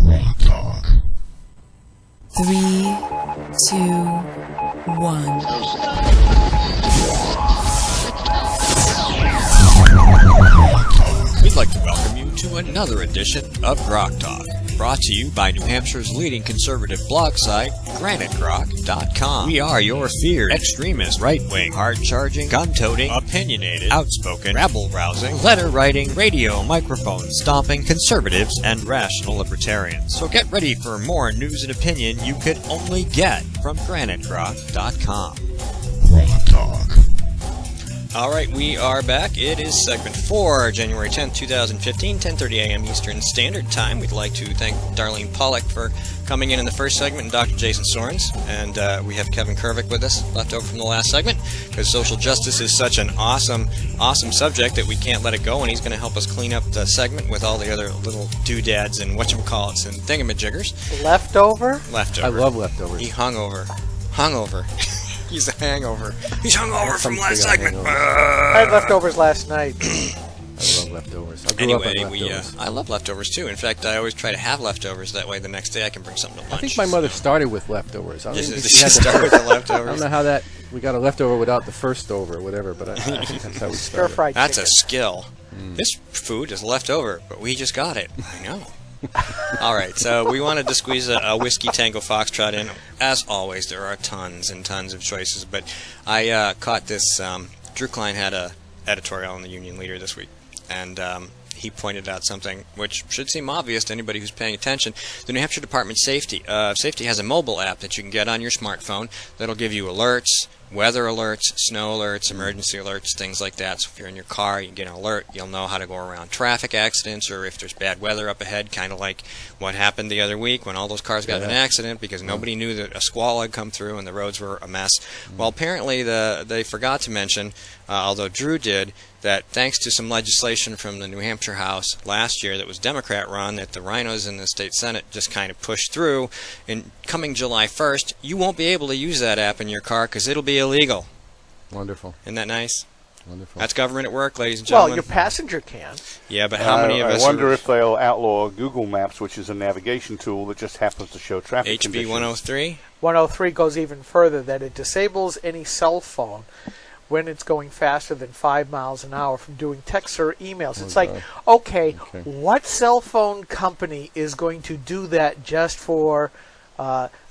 GrokTALK. 3, 2, 1. We'd like to welcome you to another edition of GrokTALK, brought to you by New Hampshire's leading conservative blog site, GrokTALK.com. We are your feared, extremist, right-wing, hard-charging, gun-toting, opinionated, outspoken, rabble-rousing, letter-writing, radio, microphone stomping conservatives and rational libertarians. So get ready for more news and opinion you could only get from GrokTALK.com. GrokTALK. Alright, we are back. It is segment 4, January 10th, 2015, 10:30 a.m. Eastern Standard Time. We'd like to thank Darlene Pollock for coming in the first segment and Dr. Jason Sorens. And we have Kevin Kervick with us, left over from the last segment, because social justice is such an awesome subject that we can't let it go, and he's going to help us clean up the segment with all the other little doodads and whatchamacallits and thingamajiggers. Leftover? Leftover. I love leftovers. He hungover. He's a hangover. He's hungover from last Something segment. I had leftovers last night. I love leftovers. I grew up on Anyway, leftovers. I love leftovers too. In fact, I always try to have leftovers. That way, the next day I can bring something to lunch. I think my mother started with leftovers. I don't Just even think she had start with the I don't leftovers. know how that we got a leftover without the first over or whatever, but I think that's how we Stir started. fried That's chicken. a skill. This food is left over, but we just got it. I know. All right, so we wanted to squeeze a Whiskey Tango Foxtrot in. As always, there are tons and tons of choices, but I caught this. Drew Klein had a editorial in the Union Leader this week, and he pointed out something which should seem obvious to anybody who's paying attention. The New Hampshire Department of Safety has a mobile app that you can get on your smartphone that'll give you alerts, weather alerts, snow alerts, emergency alerts, things like that. So if you're in your car, you get an alert, you'll know how to go around traffic accidents, or if there's bad weather up ahead, kind of like what happened the other week when all those cars got in an accident because nobody knew that a squall had come through and the roads were a mess. Well, apparently they forgot to mention, although Drew did, that thanks to some legislation from the New Hampshire House last year that was Democrat-run, that the rhinos in the state Senate just kind of pushed through, and coming July 1st, you won't be able to use that app in your car because it'll be illegal. Wonderful. Isn't that nice? Wonderful. That's government at work, ladies and Well, gentlemen. your passenger can. Yeah, but how many of us I wonder are if they'll outlaw Google Maps, which is a navigation tool that just happens to show traffic HB conditions. 103? 103 goes even further, that it disables any cell phone when it's going faster than 5 miles an hour from doing texts or emails. It's like, okay, what cell phone company is going to do that just for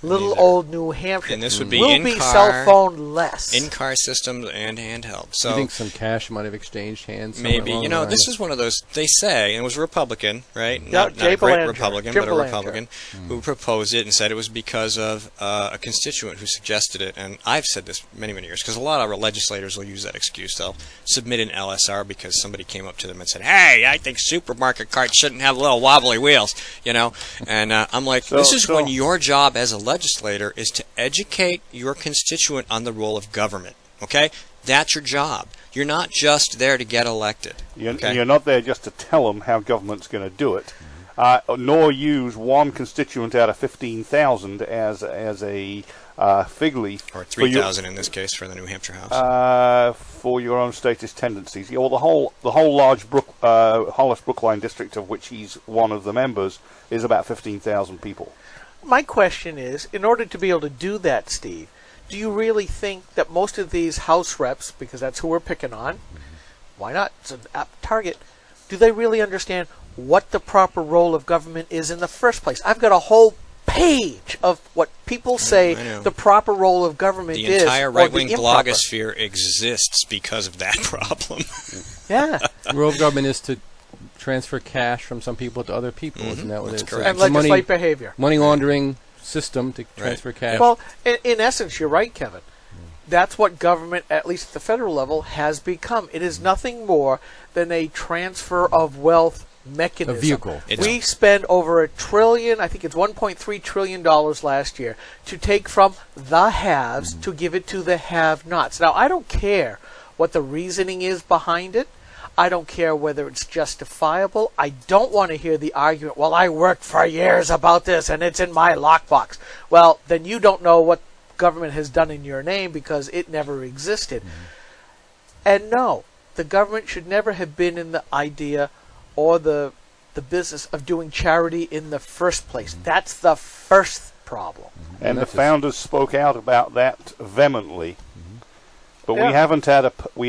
little old New Hampshire? And this would be will in-car, be cell phone less. in-car systems and handheld. So you think some cash might have exchanged hands? somewhere maybe, along you the know, line? this is one of those, they say, and it was a Republican, right? Yeah, Not Jay a great Belanger. Republican, Jim but a Belanger. Republican who proposed it and said it was because of a constituent who suggested it. And I've said this many, many years, because a lot of our legislators will use that excuse. They'll submit an LSR because somebody came up to them and said, hey, I think supermarket carts shouldn't have little wobbly wheels, you know? And I'm like, this is when your job as a legislator is to educate your constituent on the role of government, okay? That's your job. You're not just there to get elected. You're not there just to tell them how government's going to do it, nor use one constituent out of 15,000 as a fig leaf. Or 3,000 in this case for the New Hampshire House. For your own statist tendencies. Or the whole large Hollis Brookline district, of which he's one of the members, is about 15,000 people. My question is, in order to be able to do that, Steve, do you really think that most of these House reps, because that's who we're picking on, why not? It's an apt target. Do they really understand what the proper role of government is in the first place? I've got a whole page of what people say the proper role of government is. The entire right-wing improper. blogosphere exists because of that problem. Yeah. The role of government is to transfer cash from some people to other people. Isn't that what That's it is? correct. And It's a legislate behavior. money laundering system to transfer cash. Well, in essence, you're right, Kevin. That's what government, at least at the federal level, has become. It is nothing more than a transfer of wealth mechanism. A vehicle. We spend over $1 trillion, I think it's $1.3 trillion last year, to take from the haves to give it to the have-nots. Now, I don't care what the reasoning is behind it. I don't care whether it's justifiable. I don't want to hear the argument, well, I worked for years about this and it's in my lockbox. Well, then you don't know what government has done in your name because it never existed. And no, the government should never have been in the idea or the the business of doing charity in the first place. That's the first problem. And the that's founders spoke out about that vehemently. But Yeah. we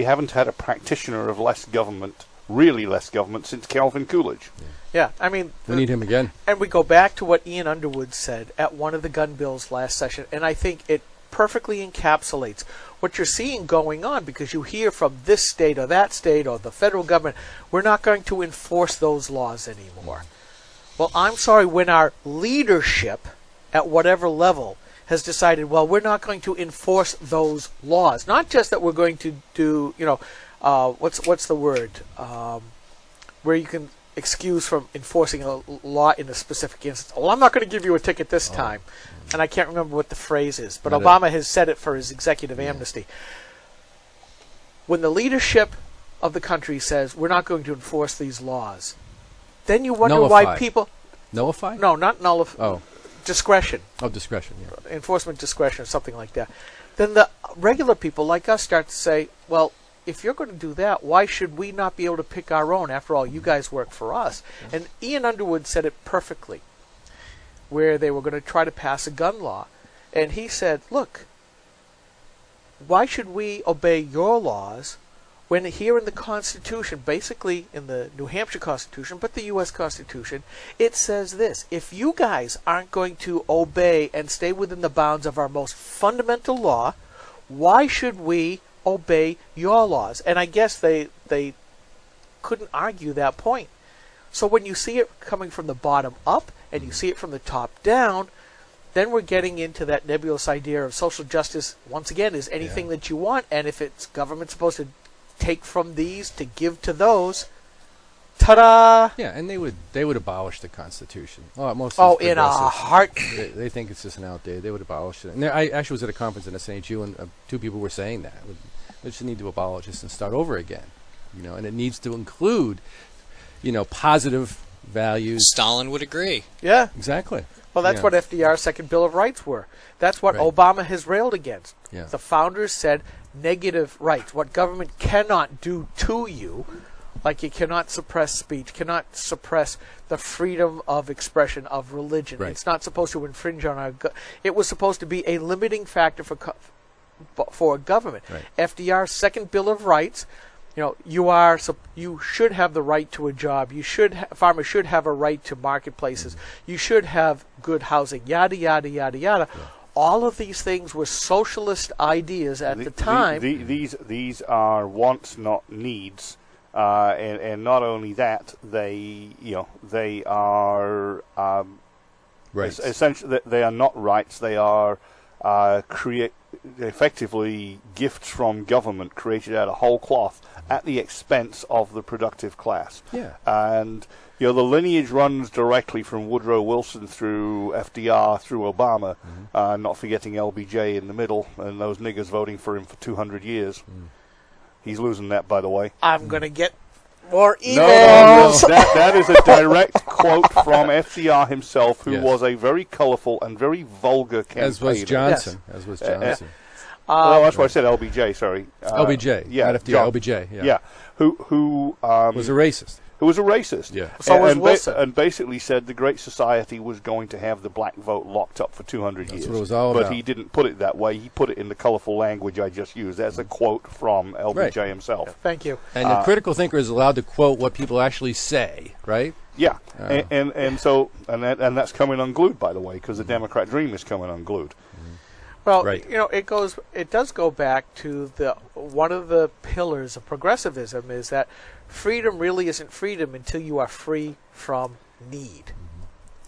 haven't had a practitioner of less government, really less government, since Calvin Coolidge. Yeah, I mean, We need him again. and we go back to what Ian Underwood said at one of the gun bills last session, and I think it perfectly encapsulates what you're seeing going on, because you hear from this state or that state or the federal government, we're not going to enforce those laws anymore. Well, I'm sorry, when our leadership at whatever level has decided, well, we're not going to enforce those laws. Not just that we're going to do, what's the word? Where you can excuse from enforcing a law in a specific instance. Well, I'm not going to give you a ticket this time. And I can't remember what the phrase is, but Obama has said it for his executive amnesty. When the leadership of the country says, we're not going to enforce these laws, then you wonder why Nullify. people... Nullify? No, not nullify. Oh. Discretion. Oh, discretion, yeah. Enforcement discretion or something like that. Then the regular people like us start to say, well, if you're going to do that, why should we not be able to pick our own? After all, you guys work for us. And Ian Underwood said it perfectly, where they were going to try to pass a gun law. And he said, look, why should we obey your laws when here in the Constitution, basically in the New Hampshire Constitution, but the U.S. Constitution, it says this: if you guys aren't going to obey and stay within the bounds of our most fundamental law, why should we obey your laws? And I guess they couldn't argue that point. So when you see it coming from the bottom up and you see it from the top down, then we're getting into that nebulous idea of social justice, once again, is anything that you want, and if it's government supposed to take from these to give to those, ta-da! Yeah, and they would abolish the Constitution. Well, most Oh, of these in a progressives, heartbeat. They think it's just an outdated. They would abolish it. And I actually was at a conference in St. Jude, and two people were saying that we just need to abolish this and start over again. And it needs to include, positive values. Stalin would agree. Yeah. Exactly. Well, that's Yeah. what FDR's Second Bill of Rights were. That's what Right. Obama has railed against. Yeah. The founders said negative rights, what government cannot do to you, like you cannot suppress speech, cannot suppress the freedom of expression of religion. Right. It's not supposed to infringe on our... It was supposed to be a limiting factor for a government. Right. FDR's Second Bill of Rights, you should have the right to a job. Farmers should have a right to marketplaces. You should have good housing. Yada yada yada yada. Yeah. All of these things were socialist ideas at the time. These are wants, not needs, and not only that, they are Rights. essentially they are not rights. They are effectively gifts from government created out of whole cloth at the expense of the productive class. Yeah. And the lineage runs directly from Woodrow Wilson through FDR through Obama, not forgetting LBJ in the middle and those niggers voting for him for 200 years. He's losing that, by the way. I'm going to get more emails. No. That is a direct quote from FDR himself, who Yes. was a very colorful and very vulgar campaigner. As was Johnson. As was Johnson. Well, that's why I said LBJ. Sorry, LBJ. Yeah, not FDR. John. LBJ. Yeah. Yeah, who Was a racist. who was a racist. Yeah. So was Wilson. And basically said the Great Society was going to have the black vote locked up for 200 years. what it was all but about. he didn't put it that way. He put it in the colorful language I just used. That's a quote from LBJ Right. himself. Thank you. And the critical thinker is allowed to quote what people actually say, right? Yeah, and so that's coming unglued, by the way, because the Democrat dream is coming unglued. Well, Right. it does go back to one of the pillars of progressivism is that freedom really isn't freedom until you are free from need.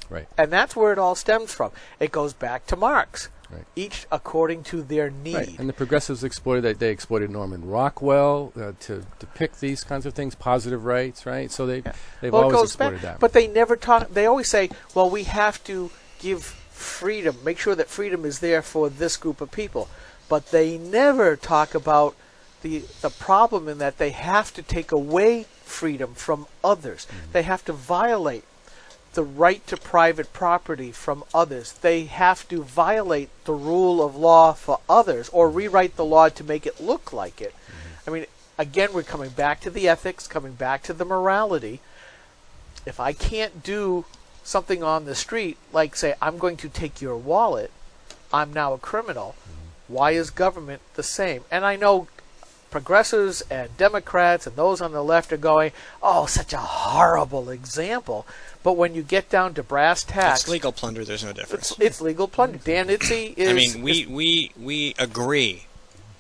Right. And that's where it all stems from. It goes back to Marx. Right. Each according to their need. Right. And the progressives exploited that. They exploited Norman Rockwell to depict these kinds of things, positive rights, right? So they've Well, it always goes exploited back, that. but they never talk. They always say, "Well, we have to give freedom, make sure that freedom is there for this group of people," but they never talk about the problem in that they have to take away freedom from others. They have to violate the right to private property from others. They have to violate the rule of law for others, or rewrite the law to make it look like it. I mean, again, we're coming back to the ethics, coming back to the morality. if I can't do something on the street, like say, I'm going to take your wallet, I'm now a criminal. Why is government the same? And I know progressives and Democrats and those on the left are going, oh, such a horrible example. But when you get down to brass tacks, It's legal plunder. There's no difference. it's legal plunder. Dan Itzy is. I mean, we agree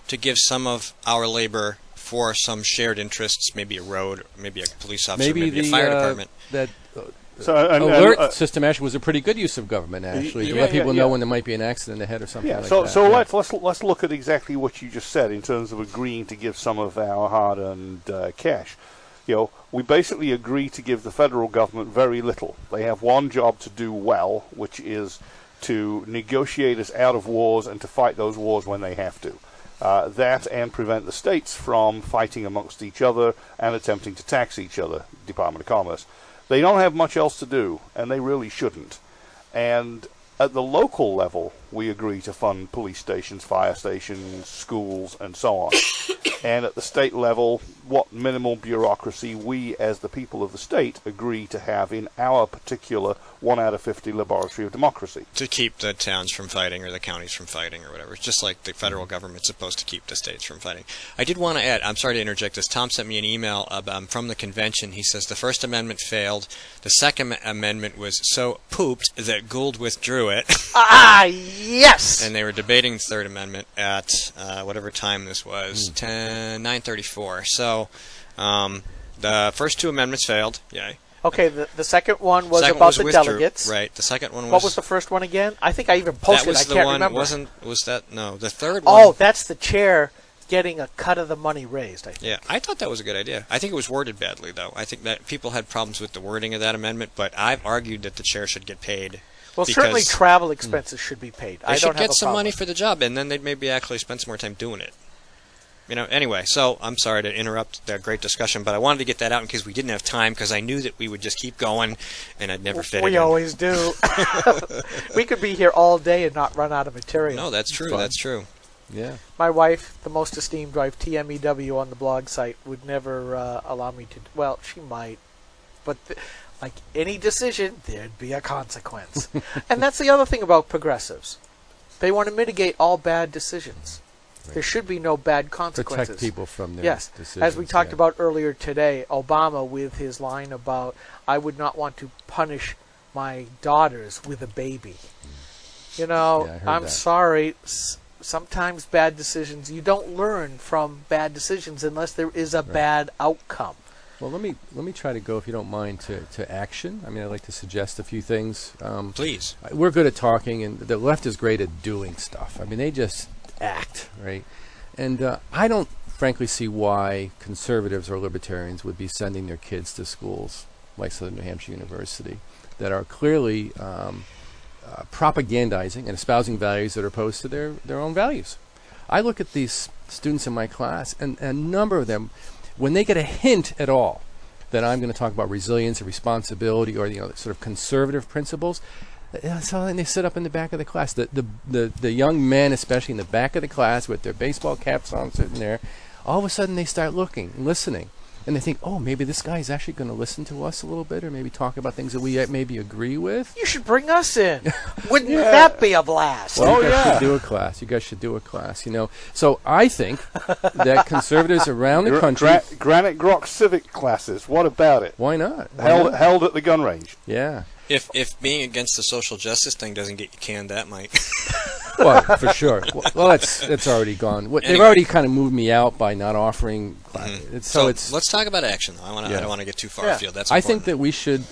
to give some of our labor for some shared interests, maybe a road, maybe a police officer, maybe a fire department. That So, system actually was a pretty good use of government, actually, to yeah, let people yeah. know when there might be an accident ahead or something yeah, like so that. so Yeah. let's look at exactly what you just said in terms of agreeing to give some of our hard-earned cash. You know, we basically agree to give the federal government very little. They have one job to do well, which is to negotiate us out of wars and to fight those wars when they have to. That and prevent the states from fighting amongst each other and attempting to tax each other, Department of Commerce. They don't have much else to do, and they really shouldn't. And at the local level, we agree to fund police stations, fire stations, schools, and so on. And at the state level, what minimal bureaucracy we, as the people of the state, agree to have in our particular 1 out of 50 laboratory of democracy. To keep the towns from fighting or the counties from fighting or whatever. It's just like the federal government's supposed to keep the states from fighting. I did want to add, I'm sorry to interject this, Tom sent me an email from the convention. He says the First Amendment failed. The Second Amendment was so pooped that Gould withdrew it. Yes! And they were debating the Third Amendment at whatever time this was, 9:34. So the first two amendments failed. Yay. Okay, the second one was Second about was the withdrew. delegates. Right. The second one was. What was the first one again? I think I even posted. That was I the can't one. remember. Was that no? The third one. Oh, that's the chair getting a cut of the money raised. I think. Yeah, I thought that was a good idea. I think it was worded badly, though. I think that people had problems with the wording of that amendment, but I've argued that the chair should get paid. Well, certainly travel expenses should be paid. They I should don't have get a some problem. money for the job, and then they'd maybe actually spend some more time doing it. You know. Anyway, so I'm sorry to interrupt that great discussion, but I wanted to get that out in case we didn't have time, because I knew that we would just keep going, and I'd never fit We it in. always do. We could be here all day and not run out of material. No, that's true. That's true. Yeah. My wife, the most esteemed wife, TMEW on the blog site, would never allow me to. Well, she might, but like any decision, there'd be a consequence. And that's the other thing about progressives. They want to mitigate all bad decisions. Right. There should be no bad consequences. Protect people from their Yes, decisions. as we talked about earlier today, Obama with his line about, I would not want to punish my daughters with a baby. You know, Yeah, I heard I'm that. sorry. Sometimes bad decisions, you don't learn from bad decisions unless there is a bad outcome. Well, let me try to go, if you don't mind, to action. I mean, I'd like to suggest a few things. Please. We're good at talking, and the left is great at doing stuff. I mean, they just act, right? And I don't, frankly, see why conservatives or libertarians would be sending their kids to schools like Southern New Hampshire University that are clearly propagandizing and espousing values that are opposed to their own values. I look at these students in my class, and a number of them, when they get a hint at all that I'm going to talk about resilience or responsibility or sort of conservative principles, so then they sit up in the back of the class. The young men, especially in the back of the class with their baseball caps on, sitting there, all of a sudden they start looking and listening. And they think, oh, maybe this guy is actually going to listen to us a little bit, or maybe talk about things that we maybe agree with. You should bring us in. Wouldn't that be a blast? Well, you guys should do a class. You guys should do a class, So I think that conservatives around the country... Granite Grok civic classes, what about it? Why not? Held at the gun range. Yeah. If being against the social justice thing doesn't get you canned, that might. Well, for sure. Well, that's already gone. They've Anyway. already kind of moved me out by not offering classes. Mm-hmm. So it's. Let's talk about action, though. I don't want to get too far afield. That's I think important. that we should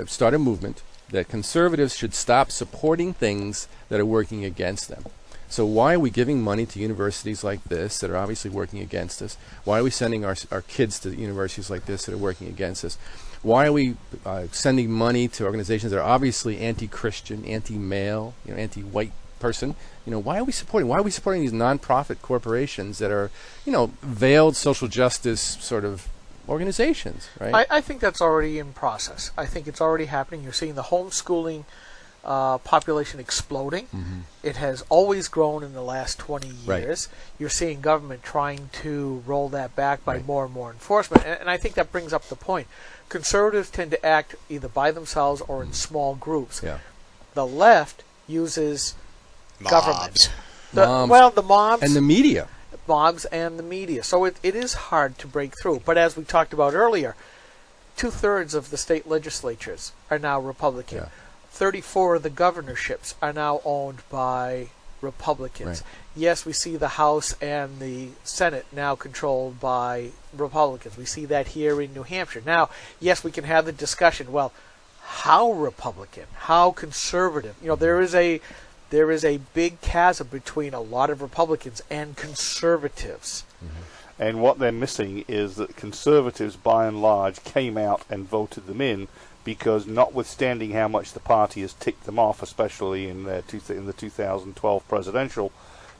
start a movement that conservatives should stop supporting things that are working against them. So why are we giving money to universities like this that are obviously working against us? Why are we sending our kids to universities like this that are working against us? Why are we sending money to organizations that are obviously anti-Christian, anti-male, anti-white person? Why are we supporting these non-profit corporations that are, veiled social justice sort of organizations, right? I think that's already in process. I think it's already happening. You're seeing the homeschooling population exploding. It has always grown in the last 20 years. You're seeing government trying to roll that back by more and more enforcement. And I think that brings up the point. Conservatives tend to act either by themselves or in small groups. The left uses government. The mobs. And the media. Mobs and the media. So it is hard to break through. But as we talked about earlier, 2/3 of the state legislatures are now Republican. 34 of the governorships are now owned by Republicans. Yes, we see the House and the Senate now controlled by Republicans. We see that here in New Hampshire. Now, yes, we can have the discussion, well, how Republican, how conservative? You know, there is a big chasm between a lot of Republicans and conservatives. And what they're missing is that conservatives, by and large, came out and voted them in because, notwithstanding how much the party has ticked them off, especially in the 2012 presidential,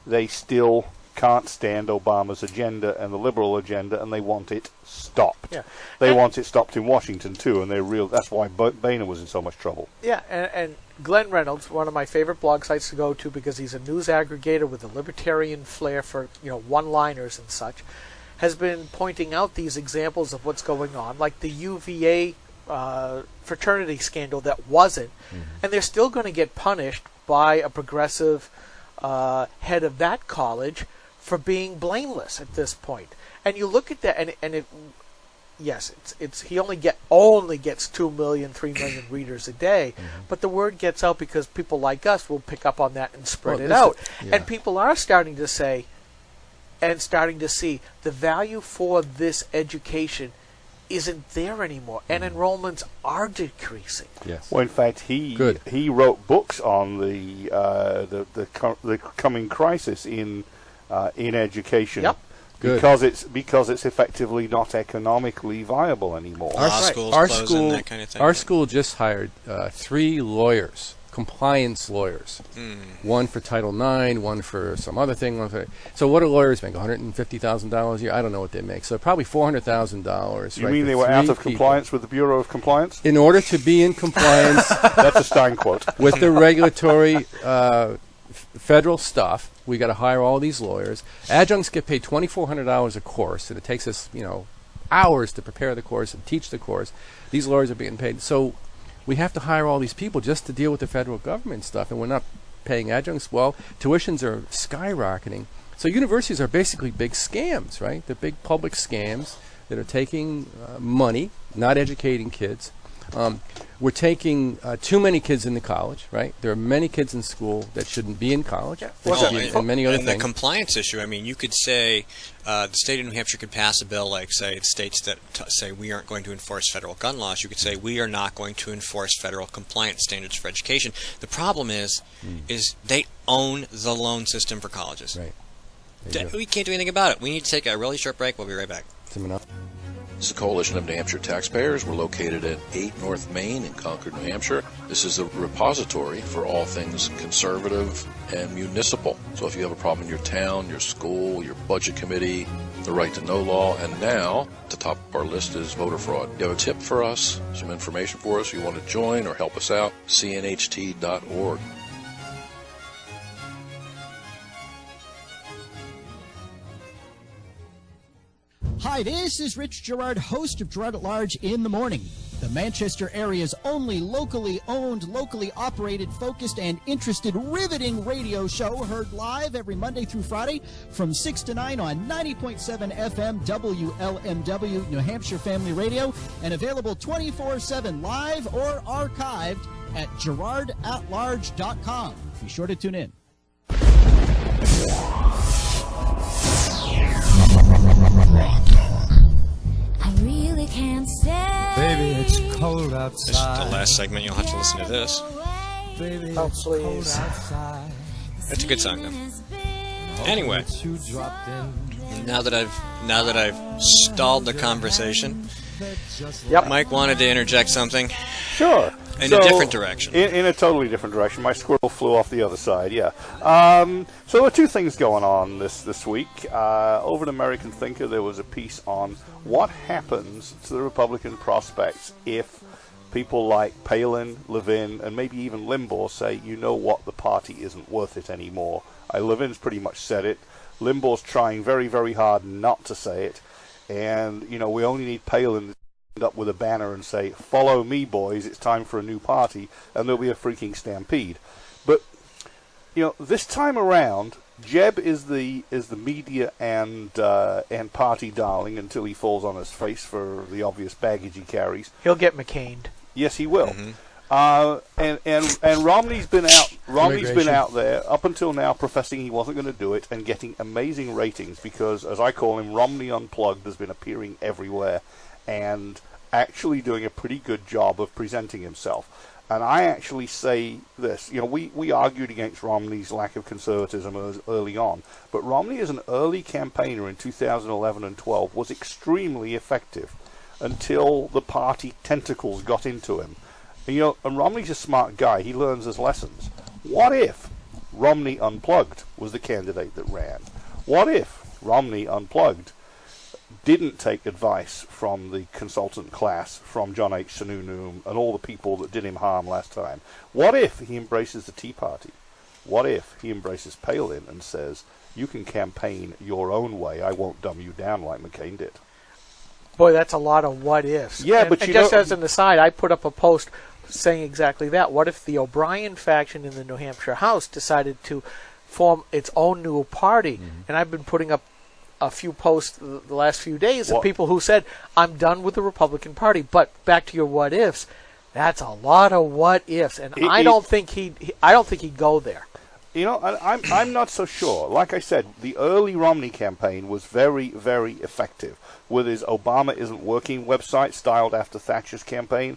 they still can't stand Obama's agenda and the liberal agenda, and they want it stopped. They want it stopped in Washington too, and that's why Boehner was in so much trouble. And Glenn Reynolds, one of my favorite blog sites to go to because he's a news aggregator with a libertarian flair for one-liners and such, has been pointing out these examples of what's going on, like the UVA fraternity scandal that wasn't, and they're still going to get punished by a progressive head of that college for being blameless at this point. And you look at that, and he only gets 2 million, 3 million readers a day, but the word gets out because people like us will pick up on that and spread it out. And people are starting to say and starting to see the value for this education isn't there anymore, and enrollments are decreasing. Well, in fact, he wrote books on the coming crisis in education. Because it's effectively not economically viable anymore. That kind of thing. Our school just hired 3 lawyers, compliance lawyers. One for Title IX, one for some other thing. So what do lawyers make? $150,000 a year? I don't know what they make. So probably $400,000. You mean they were out of compliance with the Bureau of Compliance? In order to be in compliance, that's a Stein quote, with the regulatory federal stuff, we got to hire all these lawyers. Adjuncts get paid $2,400 a course, and it takes us, hours to prepare the course and teach the course. These lawyers are being paid. So we have to hire all these people just to deal with the federal government stuff, and we're not paying adjuncts well. Tuitions are skyrocketing. So universities are basically big scams, right? They're big public scams that are taking money, not educating kids. We're taking too many kids into college, right? There are many kids in school that shouldn't be in college. And many other things. And the compliance issue, you could say the state of New Hampshire could pass a bill like, say, it states that say we aren't going to enforce federal gun laws. You could say we are not going to enforce federal compliance standards for education. The problem is they own the loan system for colleges. We can't do anything about it. We need to take a really short break. We'll be right back. This is a coalition of New Hampshire taxpayers. We're located at 8 North Main in Concord, New Hampshire. This is a repository for all things conservative and municipal. So if you have a problem in your town, your school, your budget committee, the right to know law, and now at the top of our list is voter fraud. You have a tip for us, some information for us, you want to join or help us out, cnht.org. Hi, this is Rich Gerard, host of Gerard at Large in the Morning, the Manchester area's only locally owned, locally operated, focused, and interested, riveting radio show, heard live every Monday through Friday from 6 to 9 on 90.7 FM WLMW New Hampshire Family Radio, and available 24/7 live or archived at GerardAtLarge.com. Be sure to tune in. I really can't stay. Baby, it's cold outside. This is the last segment. You'll have to listen to this. Baby, Oh, it's please. cold outside. It's a good song, though. Anyway, You dropped in. now that I've stalled the conversation, Yep. Mike wanted to interject something Sure. in a different direction. In a totally different direction. My squirrel flew off the other side, yeah. So there are 2 things going on this week. Over at American Thinker, there was a piece on what happens to the Republican prospects if people like Palin, Levin, and maybe even Limbaugh say, you know what, the party isn't worth it anymore. Levin's pretty much said it. Limbaugh's trying very, very hard not to say it. And, we only need Palin to end up with a banner and say, follow me, boys, it's time for a new party, and there'll be a freaking stampede. But, this time around, Jeb is the media and party darling until he falls on his face for the obvious baggage he carries. He'll get McCained. Yes, he will. And Romney's been out. Romney's been out there up until now, professing he wasn't going to do it and getting amazing ratings because, as I call him, Romney Unplugged has been appearing everywhere and actually doing a pretty good job of presenting himself. And I actually say this, we argued against Romney's lack of conservatism early on, but Romney as an early campaigner in 2011 and 12 was extremely effective until the party tentacles got into him. And Romney's a smart guy. He learns his lessons. What if Romney Unplugged was the candidate that ran? What if Romney Unplugged didn't take advice from the consultant class, from John H. Sununu and all the people that did him harm last time? What if he embraces the Tea Party? What if he embraces Palin and says, you can campaign your own way, I won't dumb you down like McCain did? Boy, that's a lot of what ifs. Yeah, but just as an aside, I put up a post saying exactly that. What if the O'Brien faction in the New Hampshire House decided to form its own new party? And I've been putting up a few posts the last few days of people who said, I'm done with the Republican Party. But back to your what ifs, that's a lot of what ifs, and I don't think he'd go there. I'm not so sure. Like I said, the early Romney campaign was very, very effective with his Obama Isn't Working website styled after Thatcher's campaign,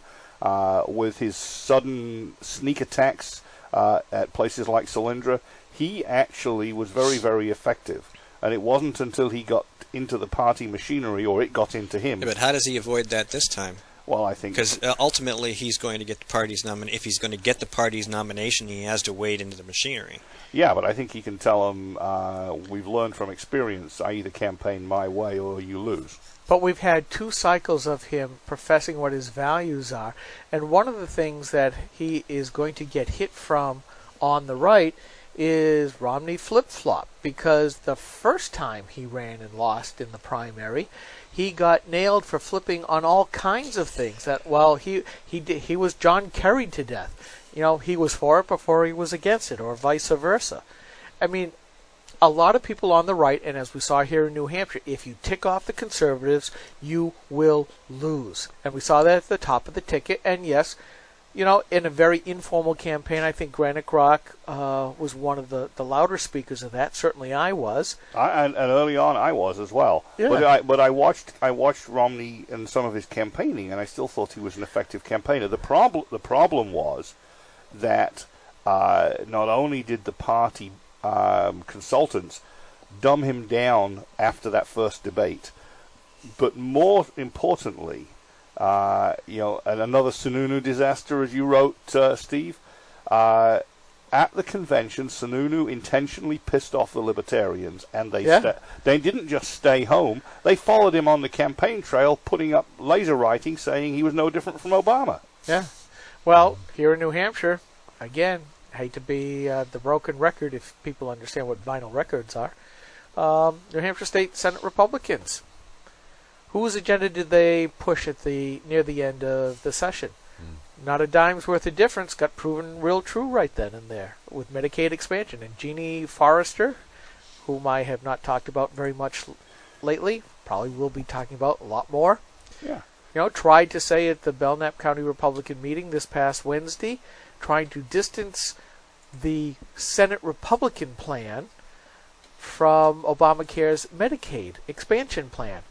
with his sudden sneak attacks at places like Solyndra. He actually was very, very effective. And it wasn't until he got into the party machinery, or it got into him. Yeah, but how does he avoid that this time? Well, I think because ultimately he's going to get the party's nomination. If he's going to get the party's nomination, he has to wade into the machinery. Yeah, but I think he can tell them, we've learned from experience, I either campaign my way or you lose. But we've had 2 cycles of him professing what his values are, and one of the things that he is going to get hit from on the right is Romney flip-flop, because the first time he ran and lost in the primary, he got nailed for flipping on all kinds of things. That he was John Kerry to death. He was for it before he was against it, or vice versa. I mean, a lot of people on the right, and as we saw here in New Hampshire, if you tick off the conservatives, you will lose. And we saw that at the top of the ticket, and yes, in a very informal campaign, I think Granite Grok was one of the louder speakers of that. Certainly I was. And early on I was as well. Yeah. But I watched Romney and some of his campaigning, and I still thought he was an effective campaigner. The problem was that not only did the party consultants dumb him down after that first debate, but more importantly, and another Sununu disaster, as you wrote, Steve. At the convention, Sununu intentionally pissed off the Libertarians, and they didn't just stay home. They followed him on the campaign trail, putting up laser writing saying he was no different from Obama. Yeah. Well, here in New Hampshire, again, I hate to be the broken record if people understand what vinyl records are. New Hampshire State Senate Republicans. Whose agenda did they push near the end of the session? Not a dime's worth of difference. Got proven real true right then and there with Medicaid expansion. And Jeannie Forrester, whom I have not talked about very much lately, probably will be talking about a lot more. Yeah. Tried to say at the Belknap County Republican meeting this past Wednesday, trying to distance the Senate Republican plan from Obamacare's Medicaid expansion plan.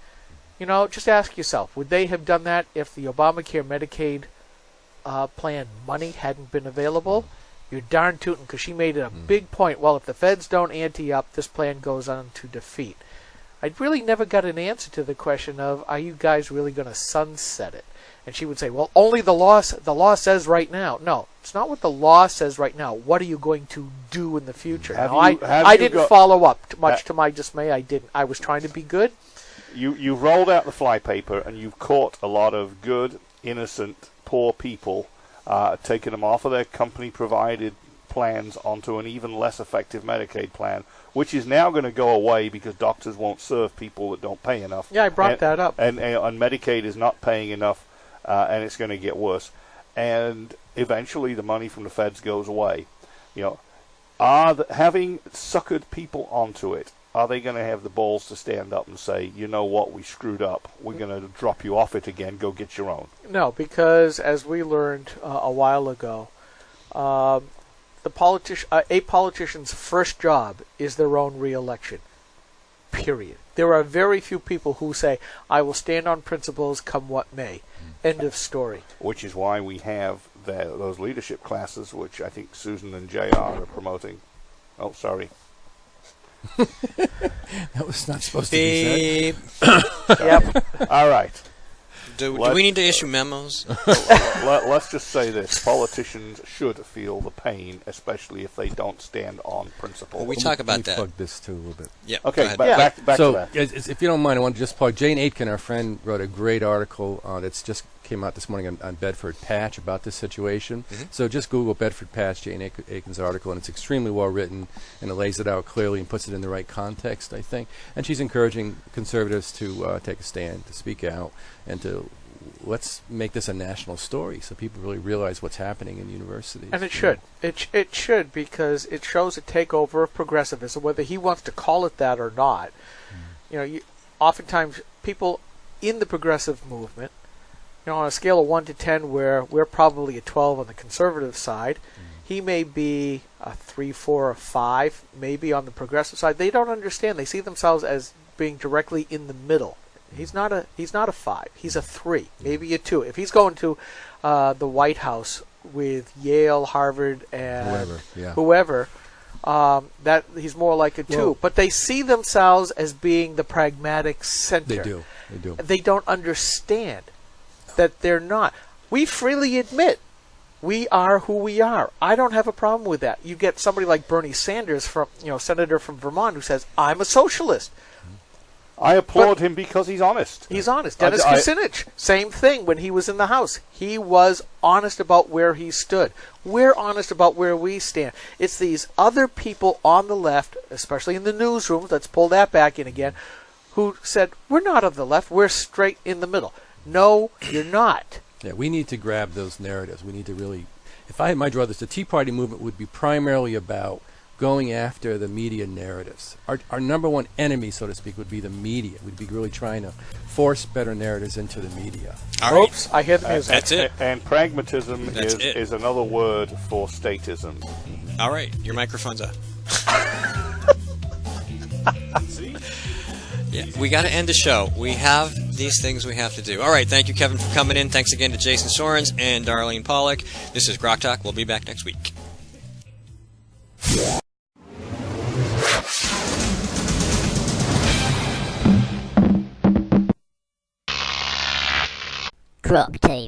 Just ask yourself, would they have done that if the Obamacare Medicaid plan money hadn't been available? You're darn tootin', because she made it a big point. Well, if the feds don't ante up, this plan goes on to defeat. I really never got an answer to the question of, are you guys really going to sunset it? And she would say, well, only the law says right now. No, it's not what the law says right now. What are you going to do in the future? I didn't follow up. Much to my dismay, I didn't. I was trying to be good. You've rolled out the flypaper, and you've caught a lot of good, innocent poor people, taking them off of their company-provided plans onto an even less effective Medicaid plan, which is now going to go away because doctors won't serve people that don't pay enough. Yeah, I brought that up. And Medicaid is not paying enough, and it's going to get worse. And eventually the money from the feds goes away. You know, having suckered people onto it, are they going to have the balls to stand up and say, you know what, we screwed up. We're going to drop you off it again. Go get your own. No, because as we learned a while ago, a politician's first job is their own re-election. Period. There are very few people who say, I will stand on principles come what may. End of story. Which is why we have those leadership classes, which I think Susan and JR are promoting. Oh, sorry. That was not supposed to be Beep. said. Yep. All right. Do we need to issue memos? Let's just say this. Politicians should feel the pain, especially if they don't stand on principle. Well, we talk about Let me that. plug this too a little bit. Yeah. Okay, go ahead. back So, to that. if you don't mind, I want to just plug. Jane Aitken, our friend, wrote a great article that's just came out this morning on Bedford Patch about this situation. So just Google Bedford Patch, Jane Aitken's article, and it's extremely well written, and it lays it out clearly and puts it in the right context, I think. And she's encouraging conservatives to take a stand, to speak out, and to let's make this a national story so people really realize what's happening in universities. And it should. It should, because it shows a takeover of progressivism, whether he wants to call it that or not. You know, oftentimes people in the progressive movement, you know, on a scale of 1 to 10, where we're probably a 12 on the conservative side, he may be a 3, 4, or 5, maybe on the progressive side. They don't understand. They see themselves as being directly in the middle. He's not a 5. He's a 3, maybe a 2. If he's going to the White House with Yale, Harvard, and whoever, that he's more like a 2. Well, but they see themselves as being the pragmatic center. They do. They don't understand that they're not. We freely admit we are who we are. I don't have a problem with that. You get somebody like Bernie Sanders, senator from Vermont, who says, I'm a socialist. I applaud him because he's honest. He's honest. Dennis Kucinich, same thing when he was in the House. He was honest about where he stood. We're honest about where we stand. It's these other people on the left, especially in the newsrooms, let's pull that back in again, who said, we're not of the left, we're straight in the middle. No, you're not. Yeah, we need to grab those narratives. We need to really, if I had my druthers, the Tea Party movement would be primarily about going after the media narratives. Our number one enemy, so to speak, would be the media. We'd be really trying to force better narratives into the media. All right. Oops, I hear the music. That's it. And pragmatism is another word for statism. All right, your microphone's up. Yeah, we got to end the show. We have these things we have to do. All right, thank you, Kevin, for coming in. Thanks again to Jason Sorens and Darlene Pollock. This is GrokTALK. We'll be back next week. GrokTALK.